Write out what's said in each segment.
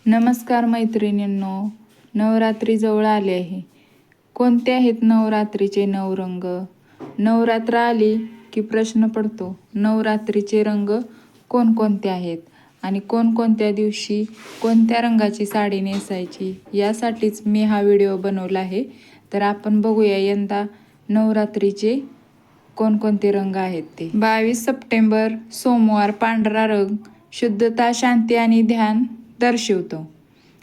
नमस्कार मैत्रिणींनो, नवरात्री जवळ आले आहे. कोणते आहेत नवरात्रीचे 9 रंग? नवरात्र आली की प्रश्न पडतो, नवरात्रीचे रंग कोणकोणते आहेत आणि कोणकोणत्या दिवशी कोणत्या रंगाची साडी नेसायची, यासाठीच मी हा व्हिडिओ बनवला आहे. तर आपण बघूया यंदा नवरात्रीचे कोणकोणते रंग आहेत ते. 22 सप्टेंबर सोमवार पांढरा रंग शुद्धता, शांती आणि ध्यान दर्शवतो.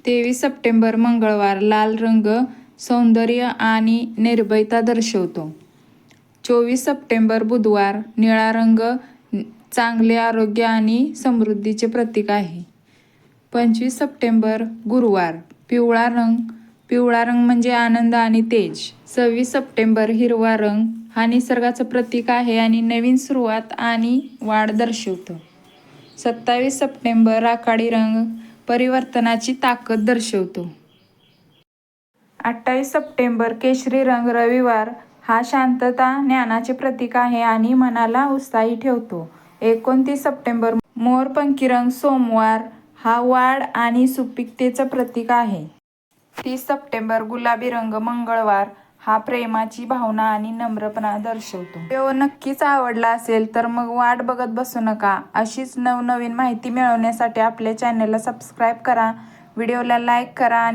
23 सप्टेंबर मंगळवार लाल रंग सौंदर्य आणि निर्भयता दर्शवतो. 24 सप्टेंबर बुधवार निळा रंग चांगले आरोग्य आणि समृद्धीचे प्रतीक आहे. 25 सप्टेंबर गुरुवार पिवळा रंग म्हणजे आनंद आणि तेज. 26 सप्टेंबर हिरवा रंग हा निसर्गाचं प्रतीक आहे आणि नवीन सुरुवात आणि वाढ दर्शवतो. 27 सप्टेंबर राखाडी रंग परिवर्तनाची ताकद दर्शवतो. 28 सप्टेंबर केशरी रंग रविवार हा शांतता, ज्ञानाचे प्रतीक आहे आणि मनाला उत्साही ठेवतो. 29 सप्टेंबर मोरपंखी रंग सोमवार हा वाढ आणि सुपीकतेचं प्रतीक आहे. 30 सप्टेंबर गुलाबी रंग मंगळवार हा प्रेमाची भावना आणि नम्रपणा दर्शवतो. व्हिडिओ नक्कीच आवडला असेल तर मग वाट बघत बसू नका. अशीच नवनवीन माहिती मिळवण्यासाठी आपल्या चॅनलला सबस्क्राईब करा, व्हिडिओला लाईक करा आणि